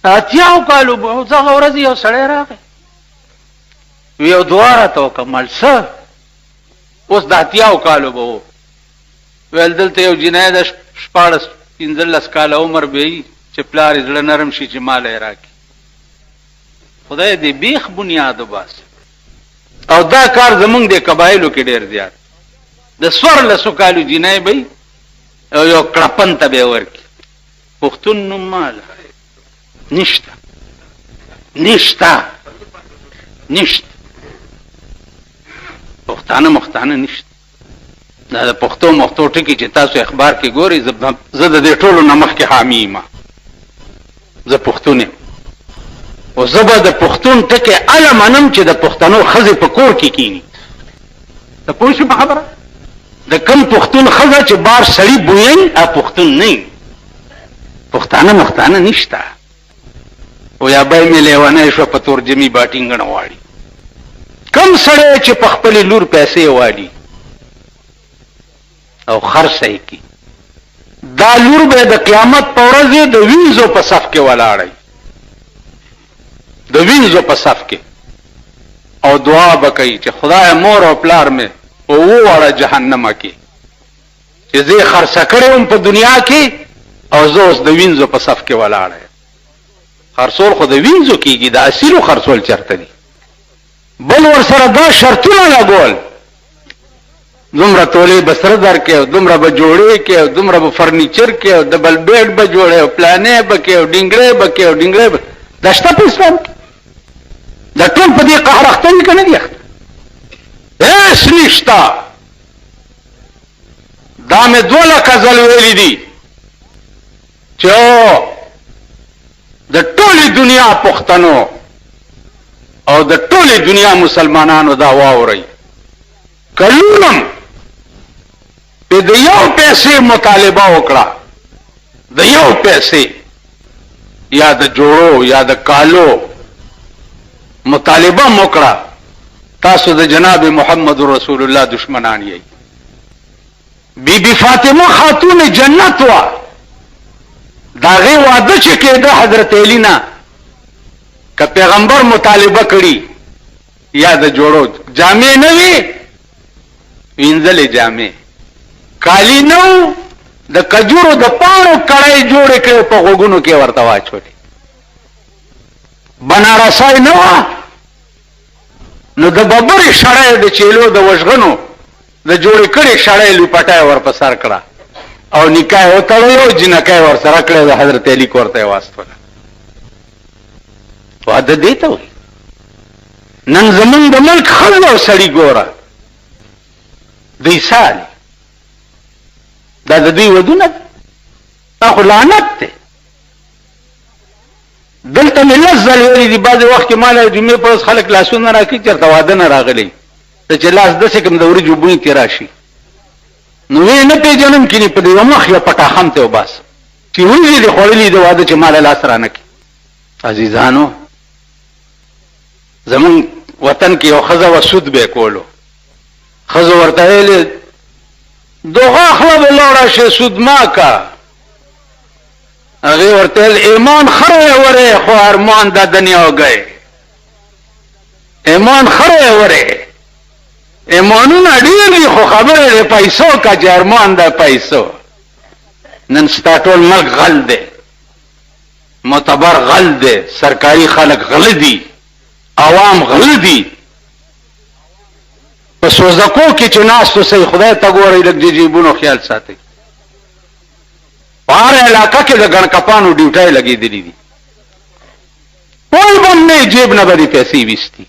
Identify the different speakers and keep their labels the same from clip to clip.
Speaker 1: اتیاو کالو به دغه ورځ یو سړی راغی یو دعا راته وکړه څه اوس د اتیاو کالو به و ویل دلته یو جنۍ ده 15 کاله عمر به وي چې پلار یې زړه نرم شي چې ماله یې راکړي خدای دې بیخ بنیاد وباسي او دا کار زمونږ د قبایلو کې ډېر زیات د 14 کالو جنۍ به او یو کړپن ته به ورکړي پښتون نوم ماله نشته پښتانه نشته دا د پښتو مختو ټکي چې تاسو اخبار کې ګوري زه د دې ټولو نه مخکې حامي یم زه پښتون یم او زه به د پښتون ټکي هله منم چې د پښتنو ښځې په کور کې کیني ته پوه شو په خبره د کوم پښتون ښځه چې بار سړي بویي پښتون نه پښتانه نشته او یا به مې لیونی شوه په تورجمي باټینګڼه واړي کم سړی چې په خپلې لور پیسې واړي او خرڅه یې کړي دا لور به د قیامت په ورځ د وینځو په صف کې ولاړی د وینځو په صف کې او دعا به کوي چې خدای مور او پلار مې وواړه جهنمه کې چې زه یې خرڅه کړې وم په دنیا کې او زه اوس د وینځو په صف کې ولاړی خرڅول خو د وینځو کېږي د اصیلو خرڅول چېرته دي بل ورسره دا شرطونه لګول دومره تولې به سره درکې او دومره به جوړې کې او دومره به فرنیچر کې او ډبل بیډ به جوړې او پلانې به کې او ډینګړې به کې او ډینګړې به دا شته په اسلام کې دا ټول په دې قهر اخته دي که نه دي اخته هېڅ نشته دا مې 2 لکه ځل ویلي دي چې د ټولې دنیا پښتنو او د ټولې دنیا مسلمانانو دا واورئ کلونم په د یو پیسې مطالبه وکړه د یو پیسې یا د جوړو یا د کالو مطالبه وکړه تاسو د جناب محمد رسول الله دشمنان یې بی بی فاطمه خاتون جنت وا داغه وعده چې کېده حضرت علی نه که پیغمبر مطالبه کړي یا د جوړو جامې نه وي وینځلې جامې کالی نو د کجورو د پاڼو کړای جوړې کړې په غوګونو کې ورته واچولې بنارسای نه وه نو د ببرې شړی د چیلو د وژغنو د جوړې کړې شړی لپټای ور په سر کړه او نکاح وتړلو جنکای ور سره کړی د حضرت علی کور ته یې واستوله واده دې ته وایي نن زمونږ د ملک ښځه او سړي ګوره دوی سالي دا د دوی ودونه دا خو لعنت دی دلته مې لس ځل ویلي دي بعضې وخت کې ما له جمعې په ورځ خلک لاسونه راکړي چېرته واده نه راغلی ته چې لاس داسې کوم د وریجو بوی کې راشي نو ویې نه پېژنم کینې په د یوه مخ یو پټاخم ته وباسم چې وریجې دې خوړلي د واده چې ما له لاس رانه کړي عزیزانو زمونږ وطن کې یو ښځه وه سود به یې کولو ښځو ورته ویلې دغه خله به لاړه شي سود ما کا هغې ورته ویل ایمان خره وره خو ارمان د دنیا وګی ایمان خره وره ایمانونه ډېر دي خو خبره د پیسو کا چې ارمان د پیسو نن ستا ټول ملک غل دی معتبر غل دی سرکاري خلک غله دي عوام غله دي په سوزکو کې چې ناستو سئ خدای ته ګورئ لږ د جیبونو خیال ساتئ په هره علاقه کې د ګڼکپانو ډیوټۍ لګېدلي دي کوئی بم نه جیب نه به دې پیسې ویستي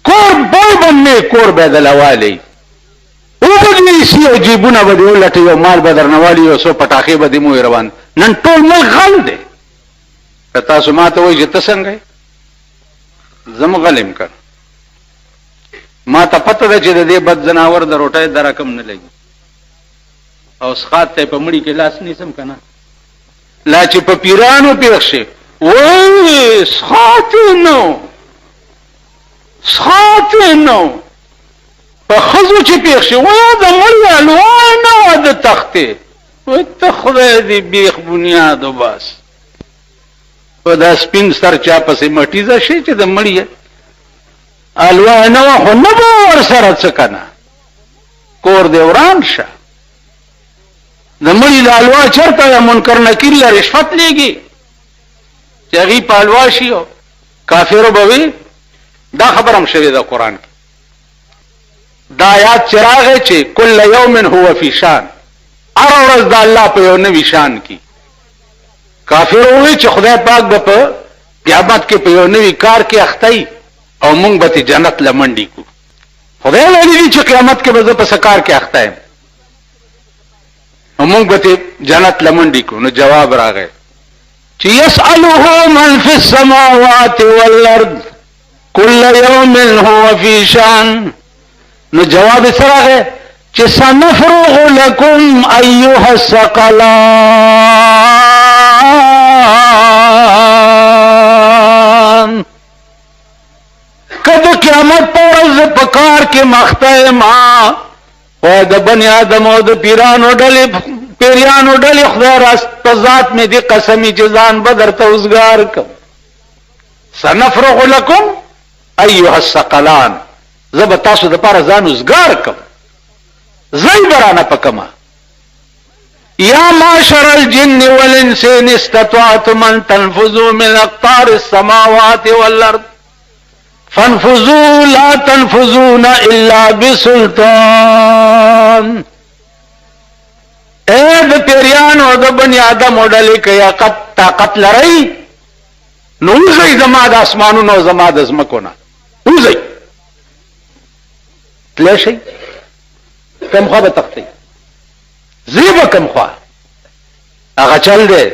Speaker 1: کور بل بم نه کور به دله والی اوبه دې ایسي او جیبونه به دې ولټوي او مال به درنه والي یو څو پټاخې به دې موی روان نن ټول ملک غل دی که تاسو ما ته وایي چې ته څنګه یې زه م غل یم که ما ته پته ده چې د دې بد ځناور د روټۍ د رقم نه لګي او سخات ته په مړي کې لاس نیسم که نه لا چې په پیرانو پېښ شي وایي سخات یې نو په ښځو چې پېښ شي وایي د مړي الوای نه وه د تختې وایي ته خدای دې بیخ بنیاد وباس په دا سپین سر چا پسې مټیزه شي چې د مړی الوا نه خو نه به ورسره څه کنه کور دې وران شه د مړی د الوا چرته یا منکر نکیر له رشوت لیږي چې هغې په الوا شي او کافرو به وي دا خبر هم شوې ده قرآن کې دا آیات چې راغی چې کل یوم هو فی شان هره ورځ د الله په یو نوي شان کې کافر ووی چې خدای پاک به په قیامت کې په یو نوي کار کې اختی او مونږ به جنت لمنډي کو خدای ویلي دي چې قیامت کې به زه په څه کار کې اخته یم او مونږ به جنت لمنډي کو نو جواب راغی چې یسأله من فی السماوات والارض کل یوم هو فی شان نو جواب سره راغی چې سنفرغ لكم ایها الثقلان کله قیامت پر ورځ په کار کې مخته ما او د بنی آدم او د پیرانو ډلې پیریانو ډلې خدای راست ذات مې دي قسمی جزان بدر ته اوسګار کوم سنفرغ لكم ایها الثقلان زب تاسو د پاره ځان اوسګار کوم زي برانا پکما یا معشر الجن والانس ان استطعتم ان تنفذوا من اقطار السماوات والارض فانفذوا لا تنفذون الا بسلطان اے د پیریانو د بنی آدم وډلې کیا طاقت لري نو زي زما د اسمانونو زما د زمکونه وزي تلاشي کم خوا به تختی زیبا کم خوا هغه چل دی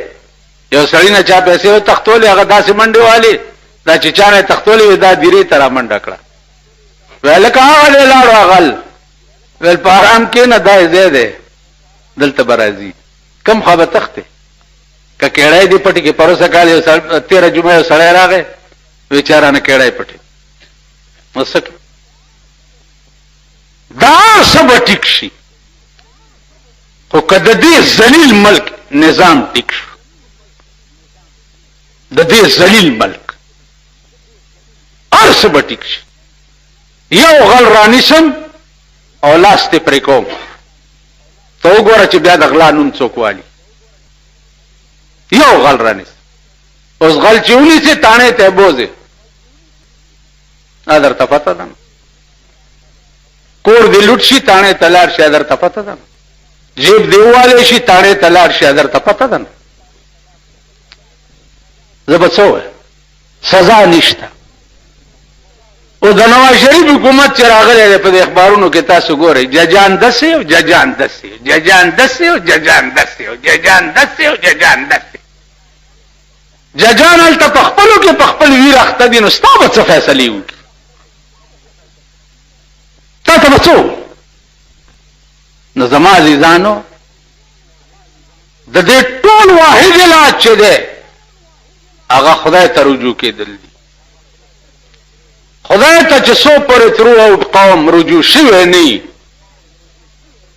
Speaker 1: یو سړی نه چا پیسې و تختولې هغه داسې منډې والی دا چې چا نه تختولې دا دیرې ته را منډه کړه ویل که هغه دی لاړو هغل ویل په آرام کې نه دا ځای دی دلته به راځي کم خوا به تختې که کیړی دی پټې کې پروسه کال یو 13 جمعه یو سړی راغی وی چا رانه کیړی پټې مسکې دا سب ټیک شي خو که د دې ذلیل ملک نظام ټیک شو د دې ذلیل ملک هر سب ټیک شي یو غل رانیسم او لاس ته پرې کوم ته وګوره چې بیا د غلا نوم څوک والي یو غل رانیس اوس غل چې ونیسي تاڼې ته بوځي درته پته ده کور دی لوټ شي تاڼې ته لاړ شي درته پته ده جیب دیواله شي تاڼې ته لاړ شي درته پته ده زه به څه وایم سزا نشته او د نواز شریف حکومت چې راغلی دی په دې اخبارونو کې تاسو ګورئ ججان دسې او ججان دسې ججان دسې او ججان دسې او ججان دسې او ججان دسې ججان هلته په خپلو کې په خپل ویر اخته دي نو ستا به څه فیصلې وکړي تا ته به څه نو زما عزیزانو د دې ټول واحد علاج چې دی هغه خدای ته رجوع کېدل دي خدای ته چې څو پورې ترو او قوم رجوع شوی نه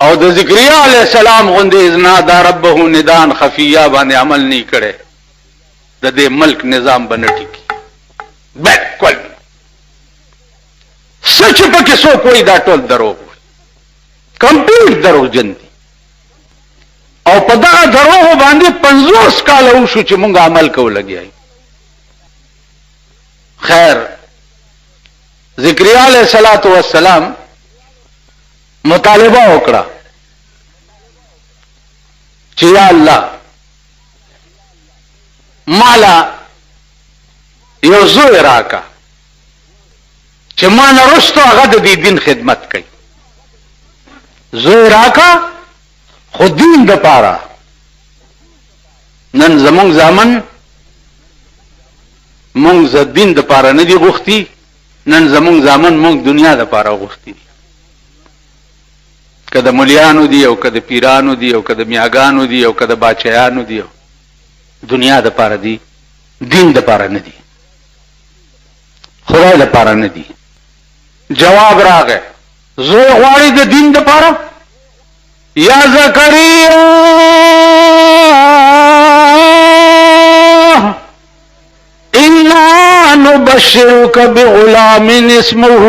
Speaker 1: او د ذکریا علیه السلام غوندې اذ نادا ربه ندان خفیه باندې عمل نه کړي د دې ملک نظام به نه ټیکي بالکل سچ پکې څوک وایي دا ټول دروغ کمپلیټ دروغجن دي او په دغه دروغو باندې 50 کاله وشو چې مونږ عمل کوو لګیا یو خیر ذکریا علیہ الصلوۃ والسلام مطالبه وکړه چې یا الله مالا یو زوی راکا چې ما نه رستو هغه د دین خدمت کوي زوی راکا خو دین د پاره نن زمونږ زامن مونږ ز دین د پاره نه دی غوښتي نن زمونږ زامن مونږ دنیا د پاره غوښتي دي که د مليانو دي او که د پیرانو دي او که د میاګانو دي او که د باچایانو دي دنیا د پاره دي دین د پاره نه دي خدای د پاره نه دي جواب راغی زوی غواړي د دین د پاره یا زکریا نبشرك بغلام اسمه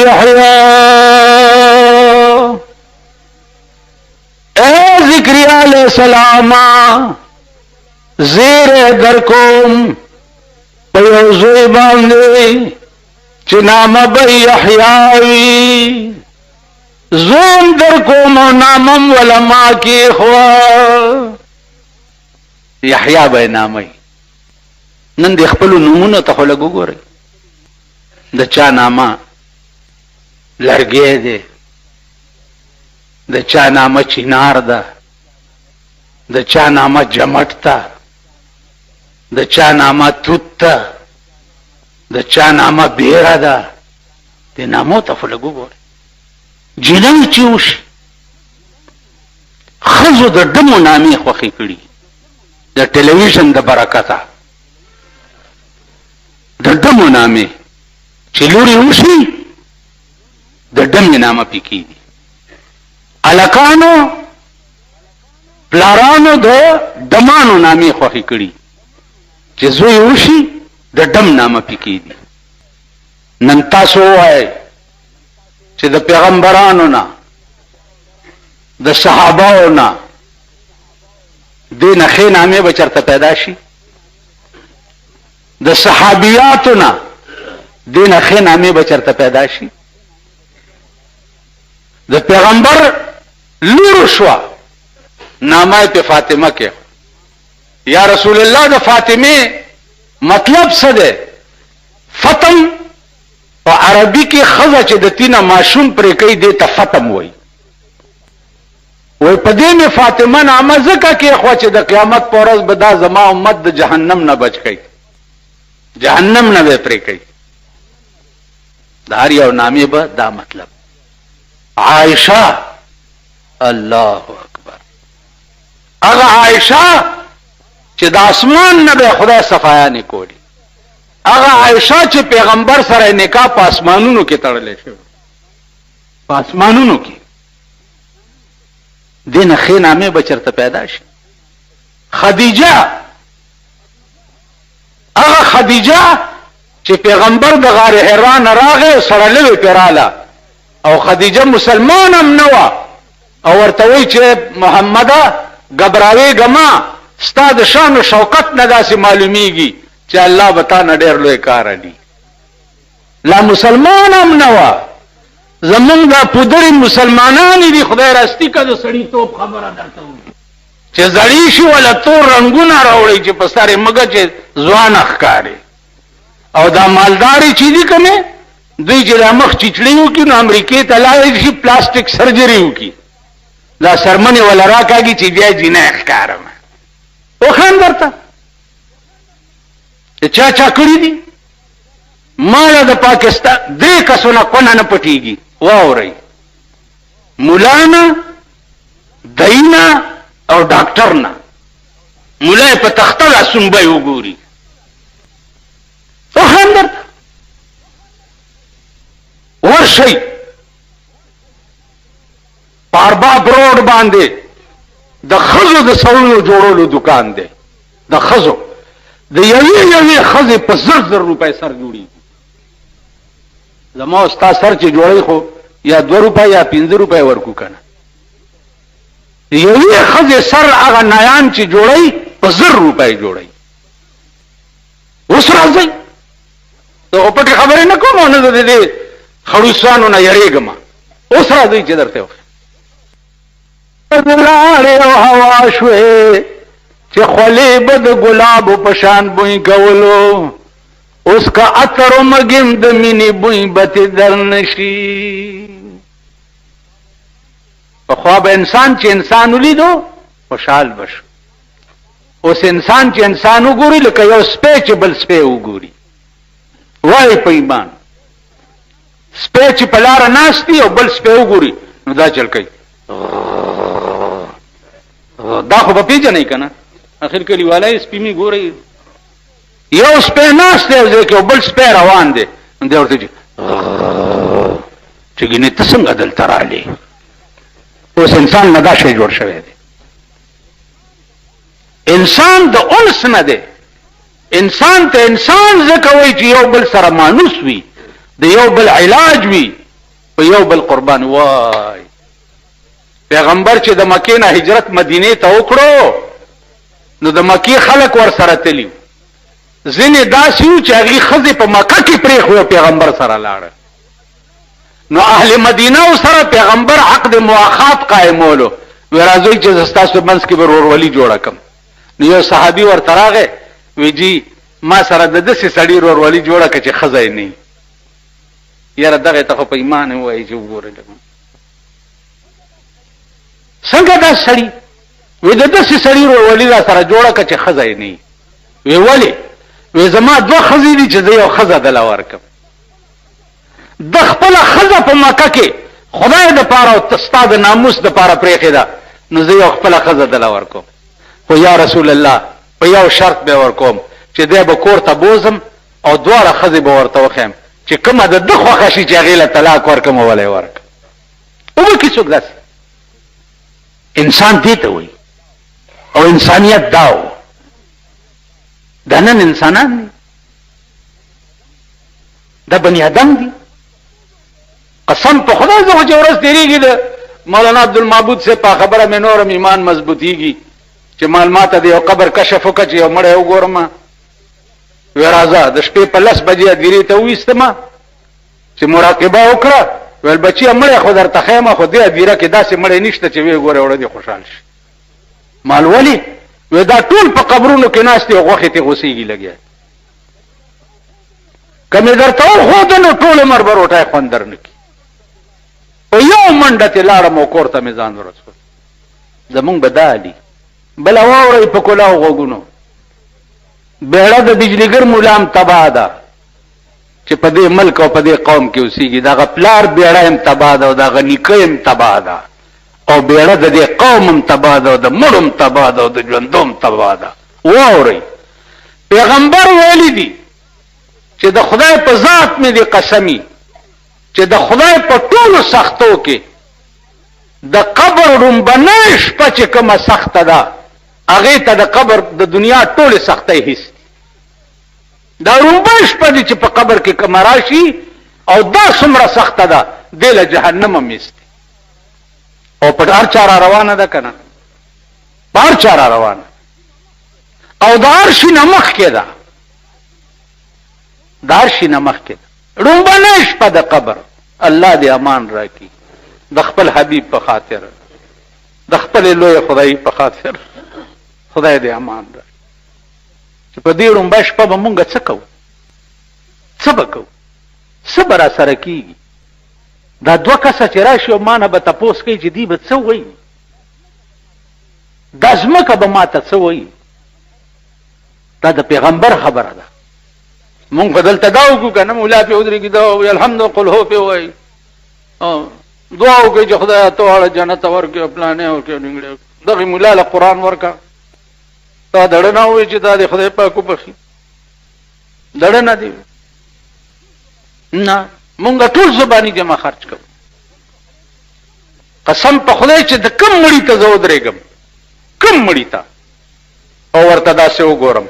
Speaker 1: يحيى. اے ذکریا علیہ السلام زیر در کوم پیوزوی باندے چنام بی یحیاوی زوم در کوم و نامم ولما کی خوا یحیا بی نامی. نن د خپل نمونه ته خلک وګورئ د چا نامه لرګی دی د چا نامه چینار ده د چا نامه جمټ ده د چا نامه توت ده د چا نامه بیره ده د نامو ته خلک وګورئ جنۍ چې وشي ښځو د ډمو نامې خوښې کړي د ټلویزیون د برکته د ډمو نامې چې لوري وشي د ډمې نامه پې کېږي. هلکانو پلارانو د ډمانو نامې خوښې کړي چې زوی وشي د ډم نامه پې کېږي. نن تاسو ووایئ چې د پیغمبرانو نه د صحابهو نه دې نه ښې نامې به چېرته پیدا شي؟ د صحابیاتو نه دې نه ښې نامې به چېرته پیدا شي؟ د پیغمبر لور شوه نامه یې په فاطمه کې. یا رسول الله د فاطمې مطلب څه دی؟ فتم په عربي کې ښځه چې د تینه ماشوم پرې کوي دې ته فتم وایي. وای په دې مې فاطمه نامه ځکه کېښوه چې د قیامت په ورځ به دا زما امت د جهنم نه بچ کوي، جهنم نه به پرې کوي. د هر یو نامې به دا مطلب. عائشه، الله اکبر، هغه عائشه چې د اسمان نه به خدای صفایانې کولی، هغه عائشه چې پیغمبر سره نکاح په اسمانونو کې تړلی شوی، په اسمانونو کې. دینه ښې نامې به چېرته پیدا شي. خدیجه، هغه خدیجه چې پیغمبر د غار حرا نه راغی سره لوی پرې راله او خدیجه مسلمان هم نه وه او ورته وایي چې محمده ګبراوېږه ما، ستا د شان و شوکت نه داسې معلومیږي چې الله به تا نه ډېر لوی کار اړي. لا مسلمان هم نه وه. زمونږ دا پودرې مسلمانانې دي، خدای راستی که د سړیتوب خبره درته وکړي چې زړې شي ولا تور رنګونه راوړئ چې په سر یې مږه چې ځوانه ښکاري. او دا مالدارې چې دي که نه، دوی چې دا مخ چیچړې وکړي نو امریکې ته لاړی شي پلاسټک سرجري وکړي، دا سرمنې ولا راکاږي چې بیا جینۍ ښکارم. وښایم درته چا چا کړي دي. ماله د پاکستان درې کسونه کونه نه پټېږي. واورئ، مولانا، داینا او ډاکټر نه. مولا په تخته دا سنبی وګوري. وښایم درته، ورشئ په ارباب روډ باندې د ښځو د سرونو جوړولو دکان دی. د ښځو د یوې ښځې په 1000 روپۍ سر جوړېږي. زما ستا سر چې جوړی خو یا 2 روپۍ یا 5 روپۍ ورکو که نه. یوې ښځې سر هغه نایان چې جوړی په 1000 روپۍ جوړی. اوس راځئ، د پټې خبرې نه کوم او نه د دې خړوسانو نه یریږم. اوس راځئ چې درته وښیم. لاړې او هوا شوې چې خولې به د ګلابو په شان بوی کولو، اوس که عطر و مګم د مینې بوی به تې در نشي. پخوا به انسان چې انسان ولیدو خوشحال به شو. اوس انسان چې انسان وګوري لکه یو سپی چې بل سپی وګوري. وایي په ایمان، سپی چې په لاره ناست وي او بل سپی وګوري نو دا چل کوي. دا خو به پېژنئ که نه، اخر کلیوالی سپي مې ګورئ، یو سپی ناست دی یو ځای کې او بل سپی روان دی، نو دی ورته چې ګینې ته څنګه دلته رالې. اوس انسان نه دا شی جوړ شوی دی. انسان د انس نه دی، انسان ته انسان ځکه وایي چې یو بل سره مانوس وي، د یو بل علاج وي، په یو بل قربان وای. پیغمبر چې د مکې نه هجرت مدینې ته وکړو نو د مکې خلک ور سره تلي، ځینې داسې وو چې هغې ښځې په مکه کې پرېښوه پیغمبر سره لاړه. نو اهل مدینه سره پیغمبر حق د مواخات قائمولو، وی راځئ چې ستاسو منځ کې به ورورولي جوړه کړم. نو یو صحابي ورته راغی وی جی ما سره د داسې سړي ورورولي جوړه کړه چې ښځه یې نه وي. یاره دغې ته خو په ایمان ووایي چې وګورئ څنګه دا سړي وی د داسې سړي ورورولي را سره جوړه کړه چې ښځه یې نه وي. وی ولې؟ وی زما دوه ښځې دي چې زه یو ښځه دله ورکړم. د خپله ښځه په مکه کې خدای دپاره او ستا د ناموس دپاره پرېښې ده، نو زه یو خپله ښځه دله ورکوم. خو یا رسول الله په یو شرط به ورکوم چې دی به کور ته بوزم او دواړه ښځې به ورته وښیم چې کومه د ده خوښه شي چې هغې له طلاق ورکړم او ولی ورکړم. وبکې څوک داسې انسان دې ته وایي او انسانیت دا و. دا نن انسانان دي، دا بني ادم دي. قسم په خدای زه خو چې ورځ تېرېږي د مولانا عبدالمعبود صاحب په خبره مې نورم ایمان مضبوطېږي چې معلوماته د یو قبر کشف وکړه چې یو مړی وګورم. وی راځه د شپې په 10 بجې هدیرې ته وویستمه چې مراقبه وکړه. ویل بچیه مړی خو درته ښیمه، خو دې هدیره کې داسې مړی نشته چې ویې ګورې وړه دې خوشحال شي. مال ولې؟ وی دا ټول په قبرونو کې ناست دي او غوښې تې غوسېږي لګیا. که مې درته وښوده نو ټول عمر به روټۍ خوند در نه کړي. په یو منډه تې لاړم او کور ته مې ځان ورسول. زمونږ به دا دي. بله واورئ په کلاو غوږونو، بیړه د بجلیګر مولام تباه ده چې په دې ملک او په دې قوم کې اوسېږي. دغه پلار بیړه هم تباه ده او دغه نیکه هم تباه ده او بیړه د دې قوم هم تباه ده او د مړو هم تباه ده او د ژوندو هم تباه ده. واورئ پیغمبر ویلي دي چې د خدای په ذات مې دې قسمي چې د خدای په ټولو سختو کې د قبر رنبنۍ شپه چې کومه سخته ده هغې ته د قبر د دنیا ټولې سختۍ هیڅ دي. دا رنبۍ شپه دي چې په قبر کې کومه راشي او دا څومره سخته ده دې له جهنم هم هیڅ دي. او په هر چا را روانه ده که نه؟ په هر چا را روانه او د هر شي نه مخکې ده، د هر شي نه مخکې ده. رنبنۍ شپه د قبر. الله دې امان راکړي د خپل حبیب په خاطر، د خپل لوی خدای په خاطر. خدای دې امان راکړي چې په دې رنبۍ شپه به مونږ څه کوو، څه به کوو، څه به را سره کېږي. دا دوه کسه چې راشي او ما نه به تپوس کوي چې دی به څه وایي، دا ځمکه به ما ته څه وایي. دا د پیغمبر خبره ده. مونږ خو دلته دا وکړو که نه مولا پې ودرېږي دا وایي الحمد قل هو پې وایي دعا وکړئ چې خدایه ته واړه جنت ورکړي او پلانې ورکړي ډنګړې. دغې مولا له قرآن ورکړه تا دړه نه ووایي چې دا د خدای پاک وبخي، دړه نه دی. نه مونږ ټول زباني جمع خرچ کوو. قسم په خدای چې د کم مړي ته زه ودرېږم، کم مړي ته او ورته داسې وګورم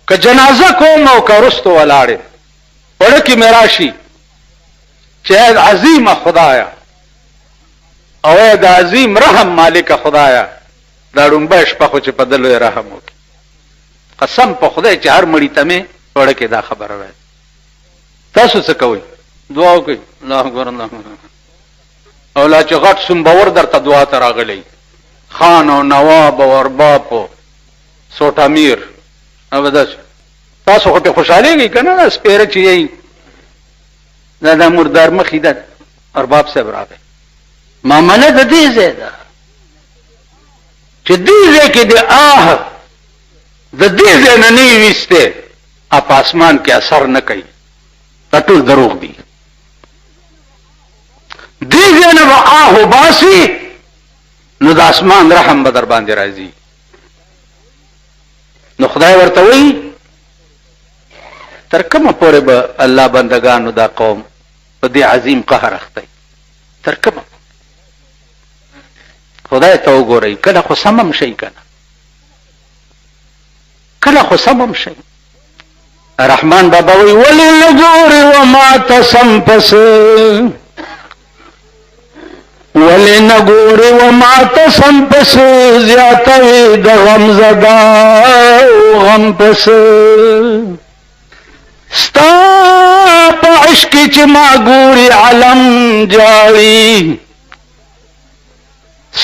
Speaker 1: که جنازه کوم او که رستو ولاړې وړه کې مې راشي چې ای عظیمه خدایا او ای د عظیم رحم مالکه خدایا دا ړومبۍ شپه خو چې په ده لوی رحم وکړي. قسم په خدای چې هر مړي ته مې وړه کې دا خبره وایي. تاسو څه کوئ؟ دعا وکړئ الله اکبر الله اکبر. او لا چې غټ سومبور درته دعا ته راغلی خان او نواب او ارباب او سوټ امیر او داسې تاسو خو پې خوشحالېږئ که نه؟ سپېره چې یئ دا د مردار مخې ده ارباب صاحب راغی معامله د دې ځای ده چې دې ځای کې د د دې ځای نه نه یې ویستې په اسمان کې اثر نه کوي. دا ټول دروغ دي. دې ځای نه به وباسي نو د اسمان رحم به در باندې راځي. نو خدای ورته وایي تر کومه پورې به الله بندگانو دا قوم په دې عظیم قهر اختی؟ تر کومه؟ خدای ته وګورئ کله خو سمم شي که نه؟ کله خو سمم شي. رحمان بابا وی ولی نګوري و ما ته سم پس، ولی نګوري و ما ته سم پس، زیاتوي د غم زدا غم پس. ستا په عشق چې ما ګوري علم جاړي،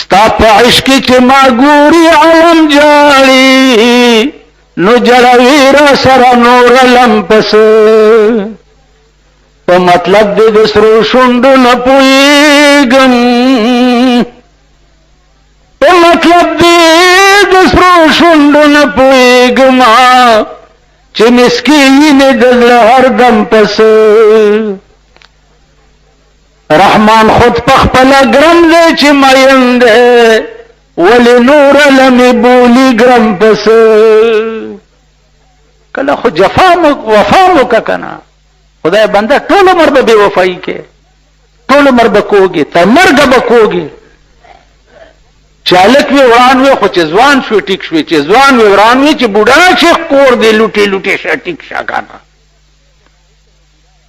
Speaker 1: ستا په عشق چې ما ګوري علم جاړي، نو جړوي را سره نور لم پس. په مطلب دې د سرو شونډو نه پوهېږم، په مطلب دې د سرو شونډو نه پوهېږم، چې مسکین د زړه هر دم پس. رحمان خود پخپله ګرم دی چې مین دی، ولی نور لمی بولی ګرم پس. کله خو جفا وفا وکه کنه، خدای بنده ټول عمر به بې وفایي کې، ټول عمر به کوږي، تر مرګه به کوږي. چې هلک وي وران وي، خو چې ځوان شوي ټیک شوي، چې ځوان وي وران وي، چې بوډا شي کور دی لوټې لوټې شه ټیک شه کنه.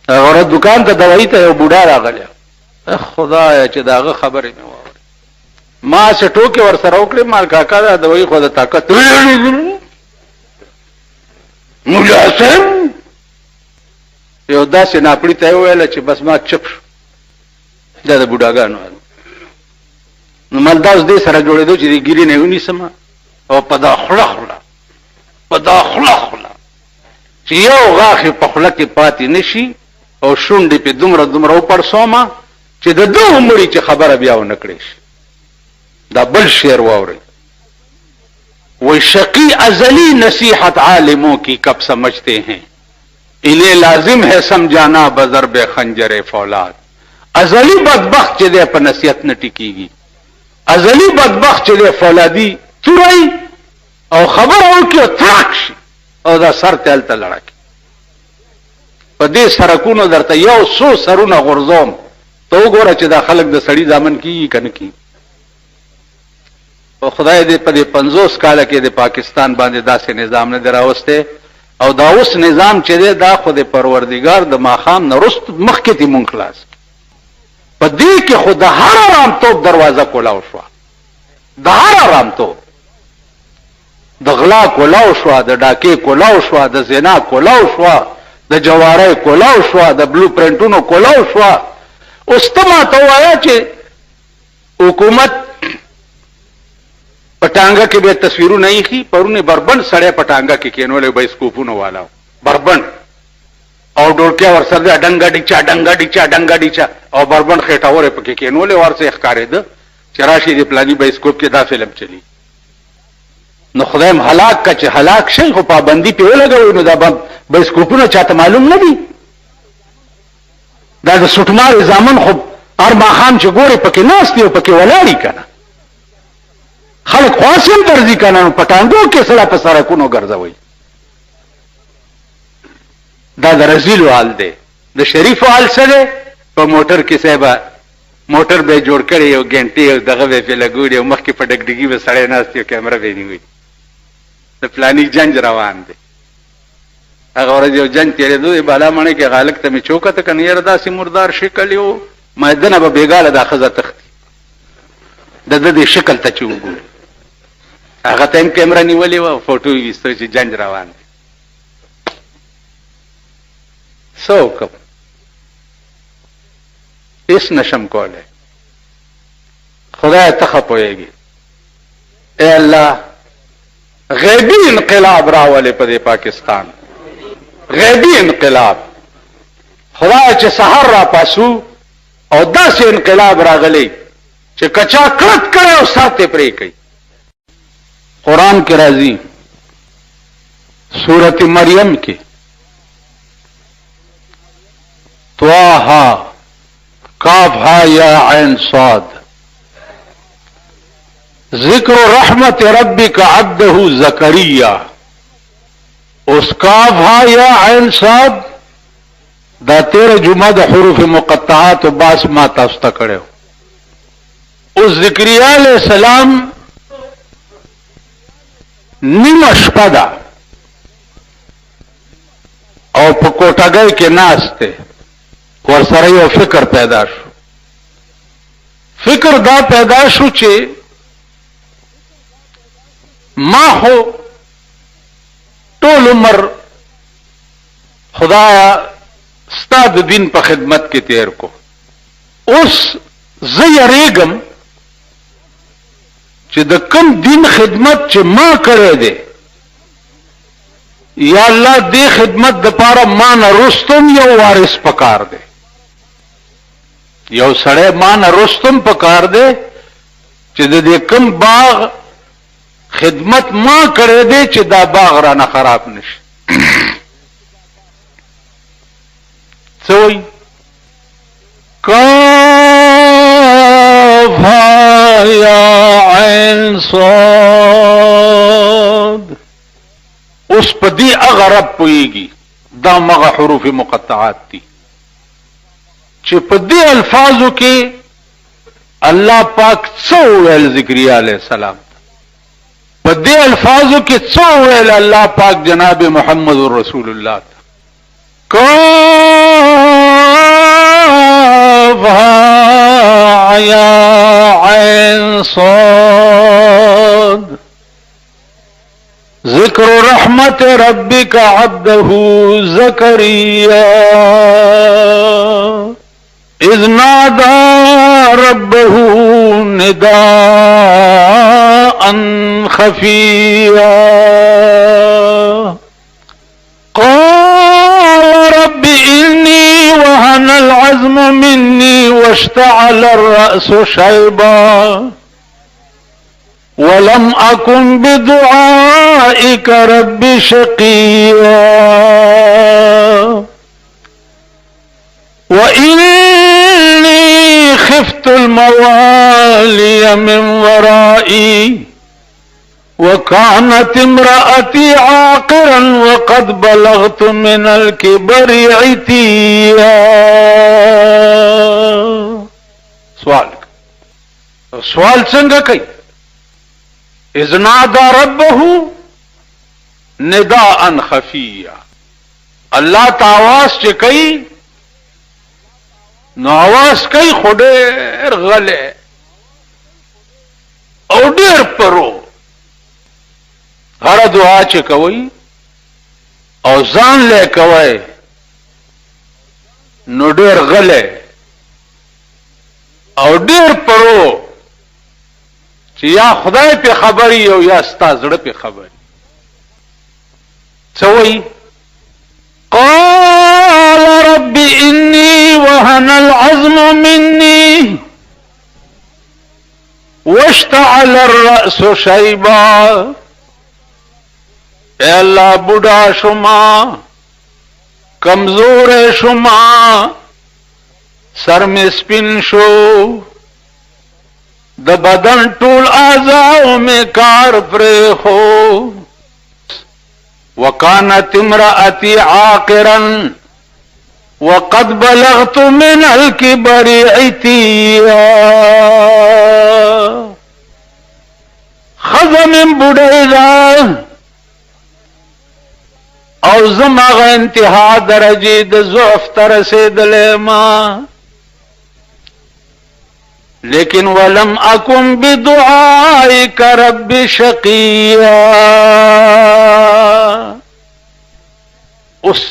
Speaker 1: هغه دکان ته دوايي ته یو بوډا راغلی، خدایا چې د هغه خبرې مې واورې، ما څه ټوکې ور سره وکړې، مال کاکا دا دوايي خو د طاقت مولا صاحب یو داسې ناپړي ته یې وویله چې بس ما چپ شو. دا د بوډاګانو نو مال دا اوس دې سره جوړېدو چې د ګیرې نه یې ونیسم او په دا خوله خوله په دا خوله خوله چې یو غاښ په خوله کې پاتې نه شي او شونډې پې دومره دومره وپړسومه چې د ده عمرې چې خبره بیا ونه کړې شي. دا بل شعر واورئ، وہ شقی ازلی نصیحت عالموں کی کب سمجھتے ہیں، انہیں لازم ہے سمجھانا بضرب خنجر فولاد. ازلی بدبخت چې دی په نصیحت نه ټیکیږي، ازلی بدبخت چې دی فولادي توری او خبره وکړي او تړاک شي او دا سر ته هلته لړکي. په دې سرکونو درته یو څو سرونه غورځوم، ته وګوره چې دا خلک د سړي دامن کېږي که نه کېږي. او خدای دې په دې 50 کاله کې د پاکستان باندې داسې نظام نه دی راوستی، او دا اوس نظام چې دی دا خو د پروردګار د ماښام نه وروسته مخکې دې مونږ خلاص. په دې کې خو د هر ارامتوب دروازه کولاو شوه، د هر ارامتوب، د غلا کولاو شوه، د ډاکې کولاو شوه، د زنا کولاو شوه، د جوارۍ کولاو شوه، د بلو پرنټونو کولاو شوه. اوس ته ماته ووایه چې حکومت پټانګه کې به تصویرونه ایښي. پرونه بربند سړی پټانګه کې کېنولی بایسکوپونه والاو بربند او ډولکیا ورسره دی ډنګه ډیچا ډنګه ډیچا ډنګه ډیچا او بربند خېټاورې پکې کېنولی ورسې ښکارېده چې راشي د پلاني بایسکوپ کې دا فلم چلی. نو خدایم هلاک که چې هلاک شي خو پابندي پې ولګوئ، نو دا بایسکوپونه چاته معلوم نه دي. دا د سوټمار زامن خو هر ماښام چې ګورې پکې ناست دي او پکې ولاړي که نه، خلق خواص هم درځي که نه، پټانګو کې سړه په سرکونو ګرځوئ. دا د رزیلو حال دی. د شریفو حال څه دی؟ په موټر کې صاحبه موټر به جوړ کړی، یو ګنټې یو دغه به پې لګولي او مخکې په ډګډګي به سړی ناست یو کیمره به یې نیولي، د فلاني جنج روان دی. هغه ورځ یو جنج تېرېدو د بالامڼۍ کې هغه هلک ته مې چې وکته که نه یاره داسې مردار شکل یې و، ما دنه به بېګاله دا ښځه تښتي د ده دې شکل ته چې وګوري. هغه ته هم کیمره نیولې وه او فوټو یې ویستو چې جنج روان دی. څه وکړم؟ هېڅ نشم کولی. خدای ته ښه پوهېږي. ای الله غیبي انقلاب راولې په دې پاکستان، غیبي انقلاب. خدای چې سحر را پاسو او داسې انقلاب راغلی چې کچا کړت کړی او سر ته پرې کوي. قرآن کې راځي سورت مریم کې طه کاف یا عین صاد ذکر رحمت ربک عبده زکریا. اس کاف یا عین صاد دا 13 جمعه د حروف مقطعات باس ما تاسو ته کړو. اوس زکریا علیہ السلام نیمه شپه ده او په کوټګۍ کې ناشته ورسره یو فکر پیدا شو. فکر دا پیدا شو چې ما هو ټول عمر خدایا ستا د دین په خدمت کې تیر کو، اوس زه یریږم چې د کوم دین خدمت چې ما کړی دی یا الله دې خدمت د پاره ما نه رستم یو وارث پکار دی، یو سړی ما نه رستم پکار دی چې د دې کوم باغ خدمت ما کړی دی چې دا باغ را نه خراب نشي. سوئی کاف یا عین صاد، اس په دې هغه رب پوهیږي دا مغه حروف مقطعات دي چې په دې الفاظو کې الله پاک څو ویل ذکریا علیہ السلام، په دې الفاظو کې څو ویل الله پاک جناب محمد رسول الله کاف یا عین صاد ذکر رحمت ربک عبده زکریا اذ نادى ربه نداء خفيا قال رب إني وهن العزم مني واشتعل الرأس شيبا ولم أكن بدعائك رب شقيا وإني خفت الموالي من ورائي وكانت امرأتي عاقرا وقد بلغت من الكبر عتيا. سوال څنګه کوي؟ اذ نادى ربه نداء خفيا، الله تعالی چې کوي نو आवाज کوي خو ډېر غلې او ډېر پرو، هر دعا چې کوي او ځان له کوي نو ډېر غلې او ډېر پرو چې یا خدای په خبري او یا ستا زړه په خبري. څه وایي؟ قال رب إني وهن العزم مني واشتعل الرأس شيبا، اے اللہ بوڑھا شما کمزور شما سر میں سپن شو د بدن ټول اعضاء میں کار پرے ہو وكانت امرأتي عاقرا وقد بلغت من الكبر عتيا، خزم بډایدا او زماغه انتها درجه د ضعف تر رسیدلې ما، لیکن ولم اكن بدعائك رب شقيا. اس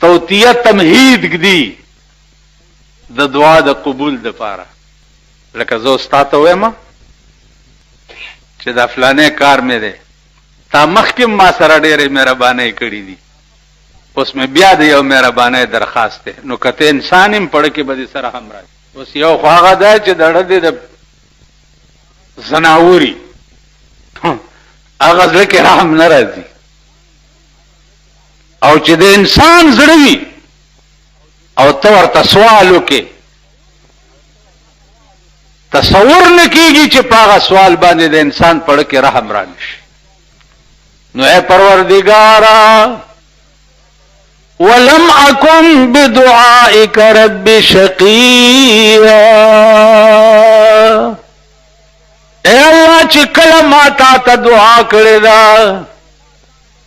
Speaker 1: توتیه تمهید دی د دعا د قبول د پاره، لکه زه استاد وایم چې دا فلانه کار مې ده تا مخکې ما سره ډېرې مهرباني کړې دي، اوس مې بیا د یو مهرباني درخواست ده، نو کته انسان هم پړ کې به سره هم راځي. اوس یو خو هغه ده چې دړه دې د زناوري هغه ځکه رحم نه راځي، او چې د انسان زړه وي او ته ورته سوال وکې تصور نه کېږي چې په هغه سوال باندې د انسان پړ کې رحم رانشي. نو اے پروردگارا ولم اکن بدعائک رب شقیا، اے اللہ چې کله ما تا ته دعا کړې ده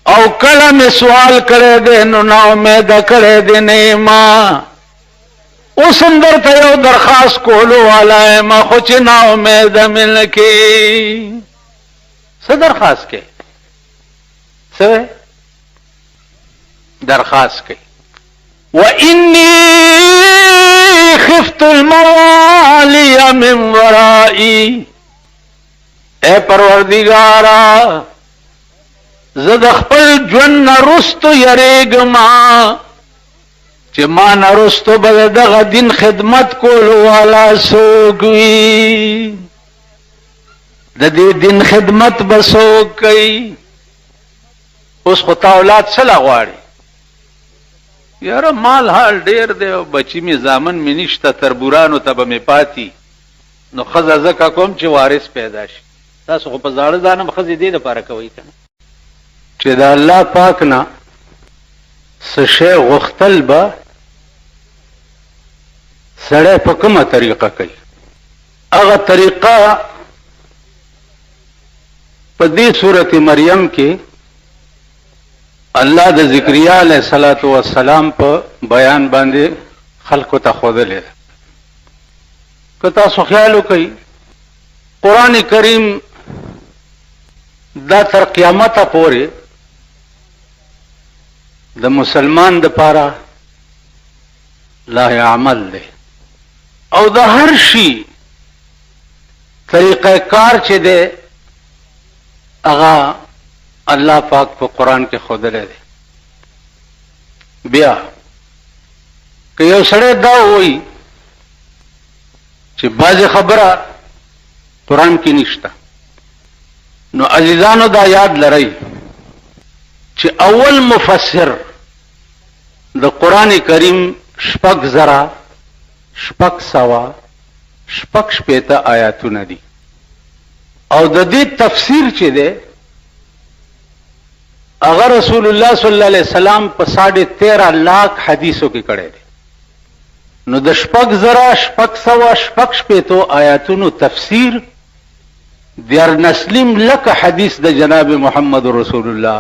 Speaker 1: او او کله می سوال کړی دی نو نا امیده کړی دی نه ما اوس هم درته یو درخواست کولو والا یم خو چې نا امیده مې نه کې څه درخواست کوي څه درخواست کوي وإني خفت الموالي من ورائي اے پروردگارا زد خپل ژوند نرستو یریګما چې ما نرستو به دغه دین خدمت کولو والا څوک وي د دې دین خدمت به څوک کوي اوس خو تا اولاد څه لا غواړي یاره مال حال ډیر دی او بچی می زامن می نشته تربورانو ته به می پاتی نو خزه زکه کوم چې وارث پیدا شي تاسو خو په زاړه ځانم خزه دې لپاره کوي کنه چې دا الله پاک نه څه شی غختل به سړی په کومه طریقه کوي هغه طریقه په دې سورته مریم کې الله د ذکریا علیه الصلاۃ والسلام په بیان باندې خلقو ته ښودلې که تاسو خیال وکړئ قرآن کریم دا تر قیامته پورې د مسلمان د پاره لا عمل دی او د هر شي طریقه کار چې دی هغه الله پاک په قرآن کې ښودلی دی بیا که یو سړی دا وایي چې بعضې خبره قرآن کې نشته نو عزیزانو دا یاد لرئ چې اول مفسر د قرآن کریم 6,600 آیاتونه دي او د دې تفسیر چې دی اگر رسول الله صلی الله علیه وسلم په 13.5 लाख حدیثو کې کړی دی نو د 6,600 آیاتونو تفسیر دیار نسلیم لکه حدیث د جناب محمد رسول الله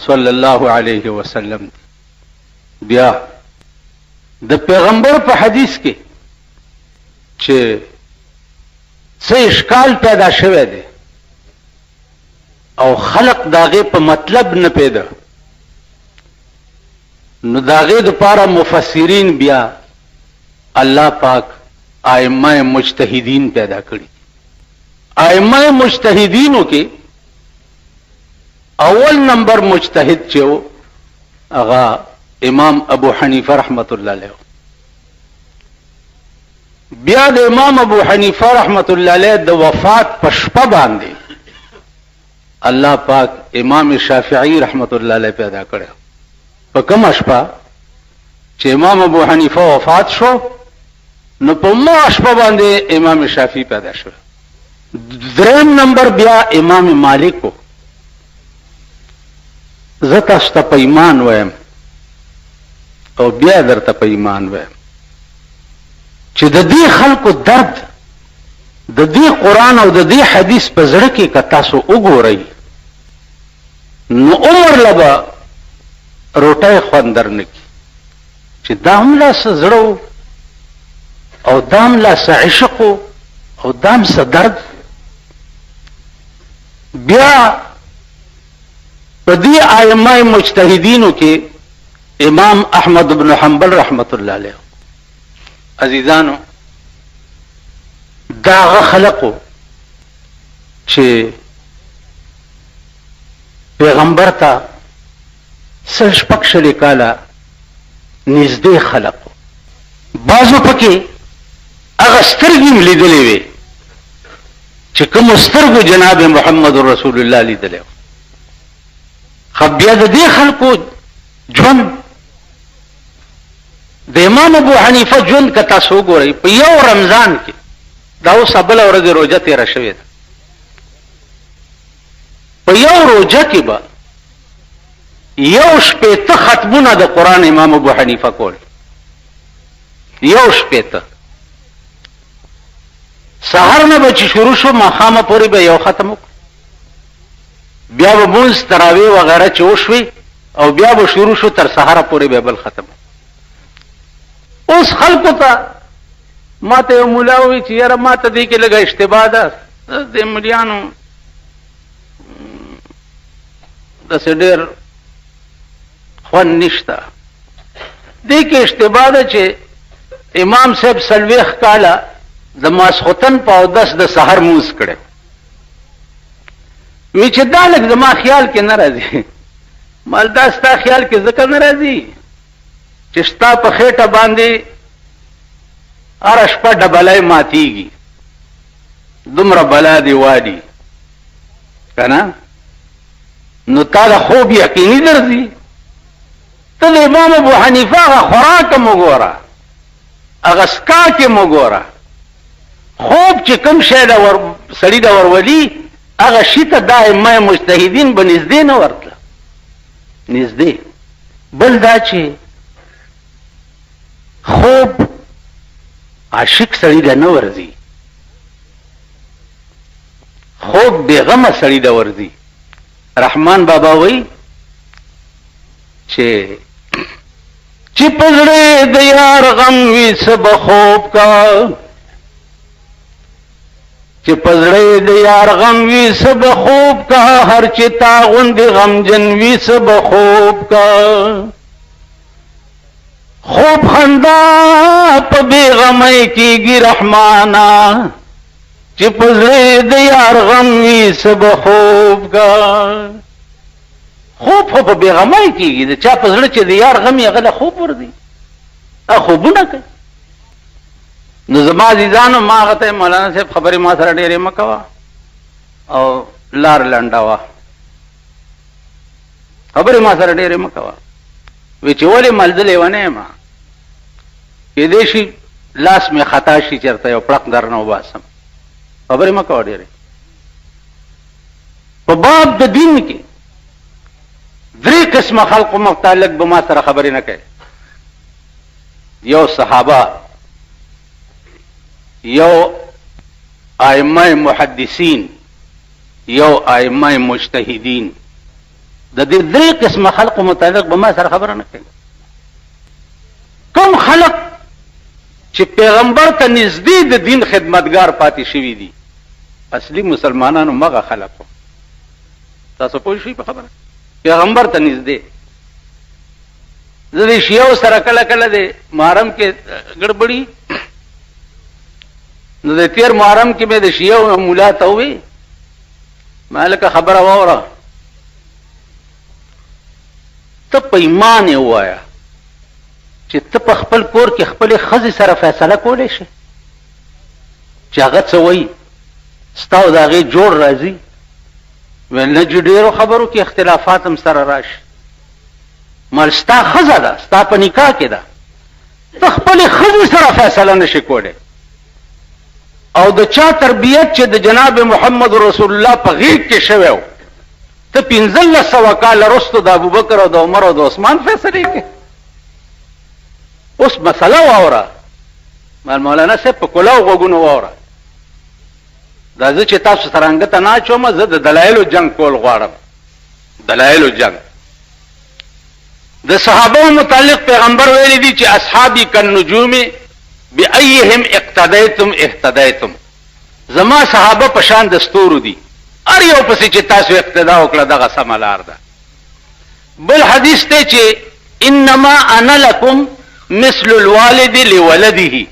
Speaker 1: صلی الله علیه وسلم بیا د پیغمبر په حدیث کې چې څه اشکال پیدا شوه دی او خلق داغه په مطلب نه پیدا نو داغه د پاره مفسرین بیا الله پاک ائمه مجتهدین پیدا کړي ائمه مجتهدینو کې اول نمبر مجتهد چې هغه امام ابو حنیفه رحمت الله علیه بیا د امام ابو حنیفه رحمت الله علیه د وفات په شپه باندې الله پاک امام شافعی رحمت الله علیه پیدا کړو په کومه شپه چې امام ابو حنیفه وفات شو نو په ما شپه باندې امام شافعی پیدا شو دریم نمبر بیا امام مالک کو زتا است په ایمان وایم او بیا درته په ایمان وایم چې د دې خلکو درد د دې قرآن او د دې حدیث په زړه کې که تاسو وګورئ نو عمر لبا روټۍ خوند درنکي چې دا هم لاس زړه او دا هم لاس عشق او دا هم څه درد بیا په دې ائمه مجتهدینو کې امام احمد بن حنبل رحمت الله علیه عزیزانو دا خلقو چې پیغمبر ته سرش پکشلی کالا نزدې خلقو بازو پکې هغه سترګې لیدلې وي چې کوم سترګو جناب محمد رسول الله لیدلې خو بیا د دې خلقو ژوند د امام ابو حنیفه ژوند که تاسو وګورئ په یو رمضان کې دا اوس بله ورځ روژه تېره شوې ده په یو روژه کې به 1 ختمونه د قرآن امام ابو حنیفه کول 1 سحر نه به چې شروع شو ماښامه پورې به یو ختم وکړو بیا به مونځ تراویح وغیره چې وشوي او بیا به شروع شو تر سهاره پورې به بل ختم. اوس خلکو ته ما ته یو مولا ووایي چې یاره ما ته دې کې لږه اشتباه ده، د ملیانو داسې ډېر خوند نشته. دې کې اشتباه ده چې امام صاحب 40 کاله د ماسخوتن په اودس د سحر مونځ کړی. وی چې دا لږ زما خیال کې نه راځي. مال دا ستا خیال کې ځکه نه راځي چې ستا په خېټه باندې هره شپه ډبلی ماتېږي، دومره بلا دې واډي که نه، نو تا د خوب یقیني درځي. ته د امام ابو حنیفه هغه خوراک هم وګوره، هغه څکاک هم وګوره. خوب چې کوم شی سړي د ورولي هغه شي ته دا ائمه مجتهدین به نږدې نه ورتله، نږدې. بل دا چې خوب عاشق سړي له نه ورځي، خوب بېغمه سړي له ورځي. رحمان بابا وایي چې په زړه د یار غم وي څه به خوب کا، چې په زړه د یار غم وي څه به خوب کا، هر چې تا غوندې غمجن وي څه به خوب کا. خوب خندا په بېغمۍ کېږي رحمانا، چې په زړه د یار غم وي څه به خوب کا. خوب خو په بېغمۍ کېږي، د چا په زړه چې د یار غم یې هغه له خوب ورځي، هغه خوبونه کوي. نو زما عزیزانو ما هغه ته مولانا صاحب خبرې ما سره ډېرې مه کوه او لار لنډوه، خبرې ما سره ډېرې مه کوه. وی چې ولې ملدلې ونه یم، کېدای شي لاس مې خطا شي چېرته یو پړق در نه وباسم، خبرې مه کوه ډېرې. په باب د دین کې 3 قسمه خلقو متعلق به ما سره خبرې نه کوي. یو صحابه، یو ائمه محدثین، یو ائمه مجتهدین. د دې 3 قسمه خلقو متعلق به ما سره خبره نه کوي. کوم خلق چې پیغمبر ته نږدې د دین خدمتګار پاتې شوي دي، اصلي مسلمانانو مغه خلقو. تاسو پوه شئ په خبره؟ پیغمبر ته نږدې. زه د شیعو سره کله کله د محرم کې ګړبړي، نو د تیر محرم کې مې د شیعو مولا ته ووی ما لکه خبره واوره، ته په ایمان یې ووایه چې ته په خپل کور کې خپلې ښځې سره فیصله کولی شي چې هغه څه وایي ستا او د هغې جوړ راځي. ویل نه چې ډېرو خبرو کې اختلافات هم سره راشي، مال ستا ښځه ده، ستا په نکاح کې ده، ته خپلې ښځې سره فیصله نشي کولی. او د چا تربیت چې د جناب محمد رسول الله په غیږ کې شوی و، ته 1500 کاله وروسته د ابوبکر او د عمر او د عثمان فیصلې کې. اوس مسله واوره، مولانا صاحب په کلاو غوږونو واوره. دا زه چې تاسو سره انګته نه اچوم، زه د دلایلو جنګ کول غواړم، دلایلو جنګ. د صحابه متعلق پیغمبر ویلي دي چې اصحابي کالنجوم بأيهم اقتدیتم اهتدیتم. زما صحابه په شان د ستورو دي، هر یو پسې چې تاسو اقتدا وکړه دغه سمه لار ده. بل حدیث ته چې انما انا لکم مثل الوالد لولده.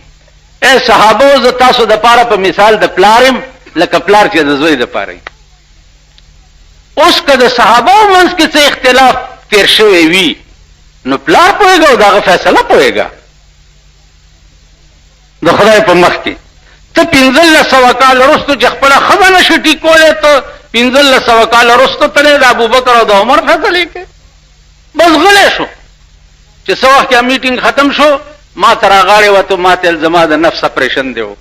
Speaker 1: اے صحابه زه تاسو د پاره په مثال د پلارم لکه پلار چې د زوی د پاره. اوس که د صحابه منځ کې څه اختلاف تیر شوی وي نو پلار پوهېږه او دغه فیصله پوهېږه د خدای په مخ کې. ته 1500 کال وروسته چې خپله ښځه نشي ټیکولی، ته 1500 کال وروسته تللی د ابوبکر او د عمر فیصلې کې. بس غلی شو چې څه وخت کې میټینګ ختم شو، ما ته راغاړې وته، ما ته زما د نفس اپریشن دی و.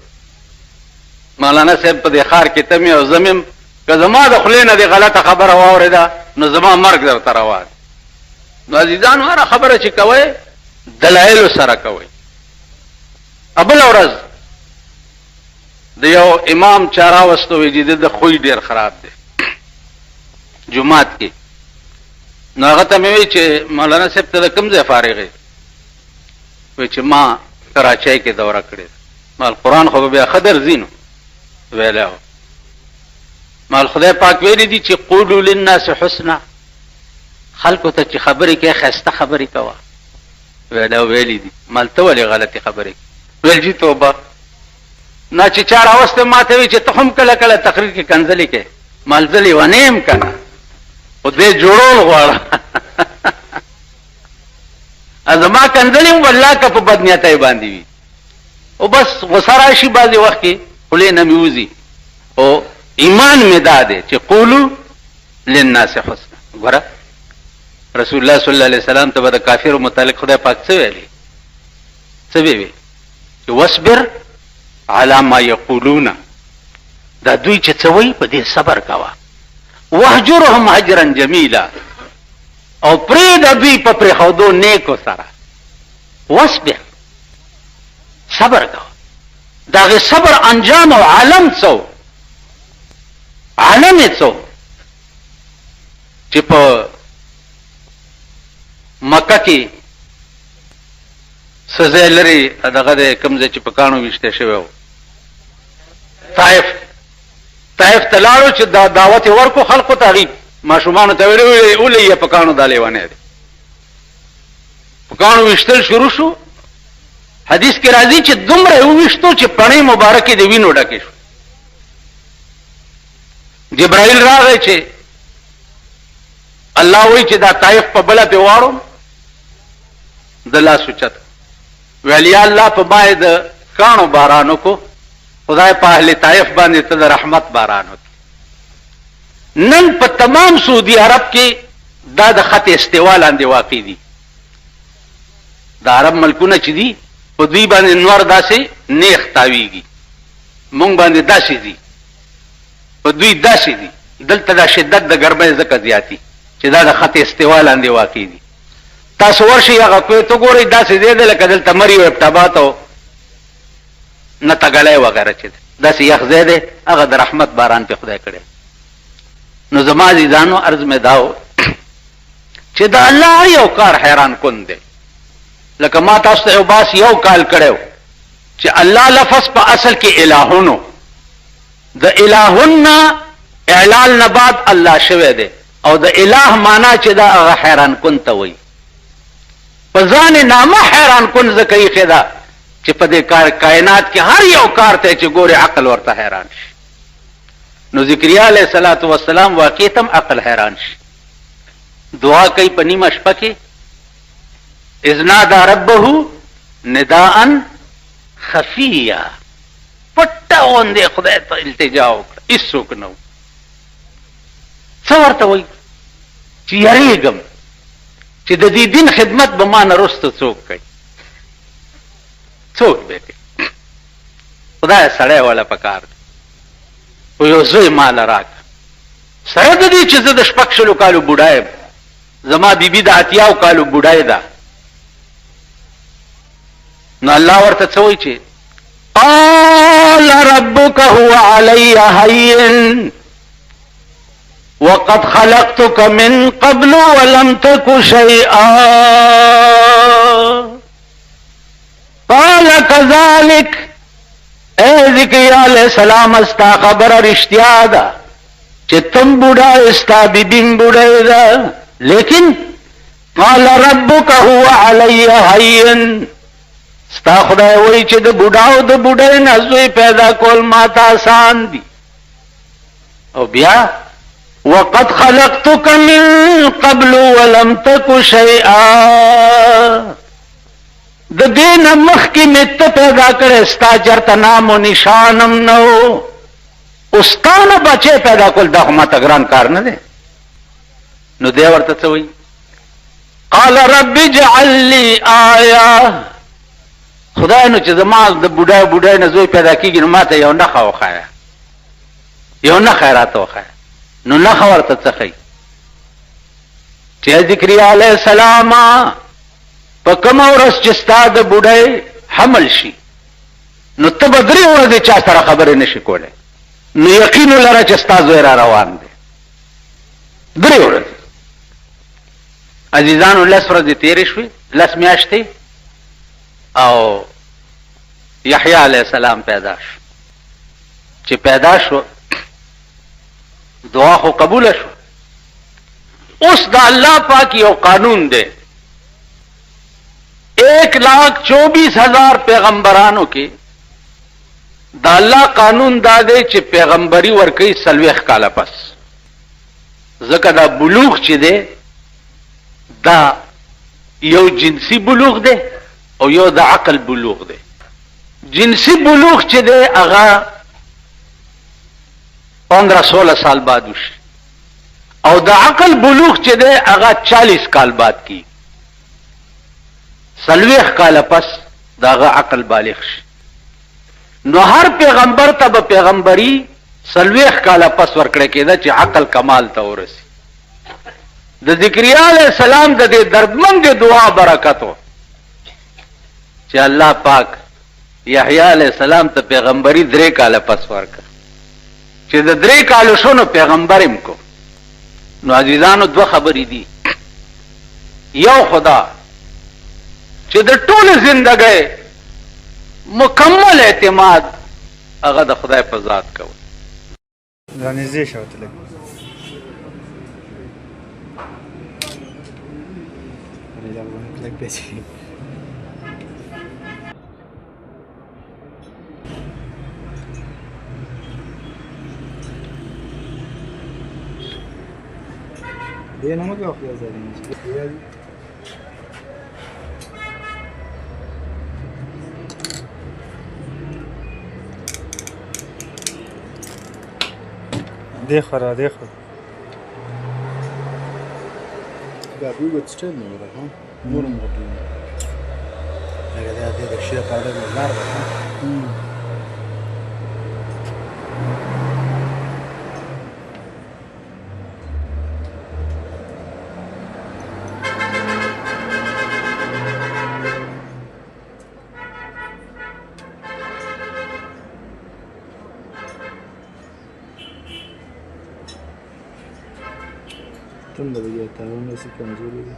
Speaker 1: مولانا صاحب په دې ښار کې ته مې او زه مې که زما د خولې نه دې غلطه خبره واورېده نو زما مرګ درته روا دی. نو عزیزانو هره خبره چې کوئ دلایلو سره کوئ. بله ورځ د یو امام چا راوسته وی چې د خوی ډېر خراب دی، جمعات کې. نو هغه ته مې وی چې مولانا صاحب ته د کوم ځای فارغ یې؟ وی چې ما کراچۍ کې دوره کړې. مال قرآن خو بیا خدر زینو ویلی و. مال خدای پاک ویلی دي چې قولوا للناس حسنا، خلکو ته چې خبرې کوي ښایسته خبرې کوه. ویلی دي. مال ته ولې غلطې خبرې ویل جي توبه. نه چې چا راوسته ما ته وی چې ته هم کله کله تقریر کې کنځلې کوې. مال زه لیونی یم که نه، خو دې جوړول غواړه. زما کنځلې هم والله که په بدنیتۍ باندې وي او بس غصه راشي بعضې وخت کې خولې نه مې وځي. او ایمان مې دا دی چې قولو للناس حسنا. ګوره رسول الله صلی الله علیه وسلم ته به د کافرو متعلق خدای پاک څه ویلي؟ څه ویلي؟ چې واصبر علی ما یقولون، دا دوی چې څه وایي په دې صبر کوه. واهجرهم هجرا جمیلا، او پرېږده دوی په پرېښودو نیکو سره. واصبر، صبر کوه. د هغې صبر انجام او عالم څه عالم یې څه چې په مکه کې څه ځای لري دغه دی کوم ځای چې په کاڼو ویشتی شوی و، طایف ته لاړو چې دا دعوت یې ورکو خلقو ته. هغې ماشومانو ته ویلي ولې یې په کاڼو دا لیونی دی. په کاڼو ویشتل شروع شو. حدیث کې راځي چې دومره یې وویشتو چې پڼې مبارکې د وینو ډکې شو. جبرائیل راغی چې الله وایي چې دا طایف په بله پې واړو، د لاس اوچت ویل یا الله په ما یې د کاڼو باران وکړو، خدای په اهل طایف باندې ته د رحمت باران وکړي. نن په تمام سعودي عرب کې دا د خط استوا لاندې واقع دي. د عرب ملکونه چې دي په دوی باندې نور داسې نیخ تاویږي، مونږ باندې داسې دي، په دوی داسې دي. دلته دا شدت د ګرمۍ ځکه زیاتي چې دا د خط استوا لاندې واقع دي. تاسو ورشئ هغه کوی ته ګورئ داسې ځای دی لکه دلته مري او ابتابات او نه تګلی وغیره چې داسې یخ ځای دی، هغه د رحمت باران پې خدای کړی. نو زما عزیزانو عرض مې دا و چې د الله یو کار حیران کن دی. لکه ما تاسو ته یو باس یو کال کړی چې الله لفظ په اصل کې الهونو، د الهون نه اعلال نه بعد الله شوی دی، او د اله معنا چې دا هغه حیران کن ته وایي. په ځان نامه حیران کن ځکه ایښې ده چې په دې کائنات کې هر یو کار ته چې ګورې عقل ورته حیران شي. نو ذکریا علیه الصلاة والسلام واقعیت هم عقل حیران شي. دعا کوي په نیمه شپه کې، اذ نادى ربه نداء خفیا، پټه غوندې خدای ته التجا وکړه، هېڅوک نه و. څه ورته وایي چې یریږم چې د دې دین خدمت به ما نه وروسته څوک کوي، څوک به کوي. خدای سړی والا پکار دی. خو یو زوی ماله راکړه، سره د دې چې زه د 6 کالو بوډا یم، زما بیبي د 80 کالو بوډای ده. نو الله ورته څه وایي چې قال ربك هو علي هين وقد خلقتك من قبل ولم تك شيئا قال كذلك. اے ذکریا علیہ السلام استا خبر رشتیا دا چې تم بوډا استا بیبیم بوډای دا، لیکن قال ربك هو علي هين، ستا خدای وایي چې د بوډاو د بوډۍ نه زوی پیدا کول ما ته آسان دي. او بیا وقد خلقتك من قبل ولم تك شيئا، د دې نه مخکې مې ته پیدا کړی، ستا چېرته نام و نشانم نه و، او ستا نه بچی پیدا کول دا خو ماته ګران کار نه دی. نو دی ورته څه وایي قال رب اجعل لي آیه، خدای نو چې زما د بوډای نه زوی پیدا کېږي نو ما ته یو نښه وښایه، یو نښه یې راته وښایه. نو نښه ورته څه ښایي چې ذکریا علیه السلام په کومه ورځ چې ستا د بوډۍ حمل شي نو ته به 3 ورځې چا سره خبرې نشي کولی، نو یقین ولره چې ستا زوی را روان دی. درې ورځې عزیزانو 10 ورځې تېرې شوې 10 میاشتې او یحیی علیه السلام پیدا شو چې پیدا شو دعا خو قبول شو اوس د الله پاک یو قانون دی 1,24,000 پیغمبرانو کې د الله قانون دا دی چې پیغمبري ورکوي 40 کاله پس ځکه دا بلوغ چې دی دا یو جنسی بلوغ دی او یو د عقل بلوغ دی جنسی بلوغ چې دی هغه 15-16 سال بعد وشي او د عقل بلوغ چې دی هغه 40 کال بعد کی 40 کال پس داغه عقل بالغ شي نو هر پیغمبر ته به پیغمبري 40 کال پس ورکړه کېده چې عقل کمال ته ورسي د ذکریا علیہ السلام د دې دردمند دعا برکتو چې الله پاک یحیی علیہ السلام ته پیغمبري 3 کال پس ورکړه چې د 3 کالو شنو پیغمبرم کو نو عزیزانو دوه خبرې دي یو خدا چې د ټول زندګۍ مکمل اعتماد هغه د خدای په ذات کوي
Speaker 2: رانیزې شوته لګ دا باندې لګ پېږي دې نه مګه خو ځای دیخ را دیخ
Speaker 3: دا بیوت ستل نه وره ها نورم غوډي هغه دا د شي په اړه لار ده تم da vedia tarono si kmzori دي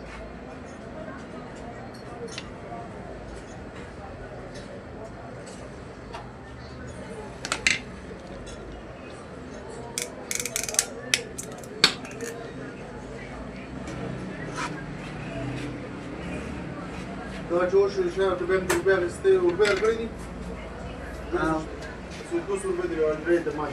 Speaker 4: دا جوش شو ته بهم د بیل است او بیل کړی دي څو څو بدري او درې د ما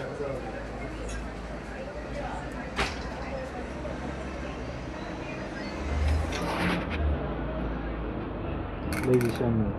Speaker 2: لګي شامل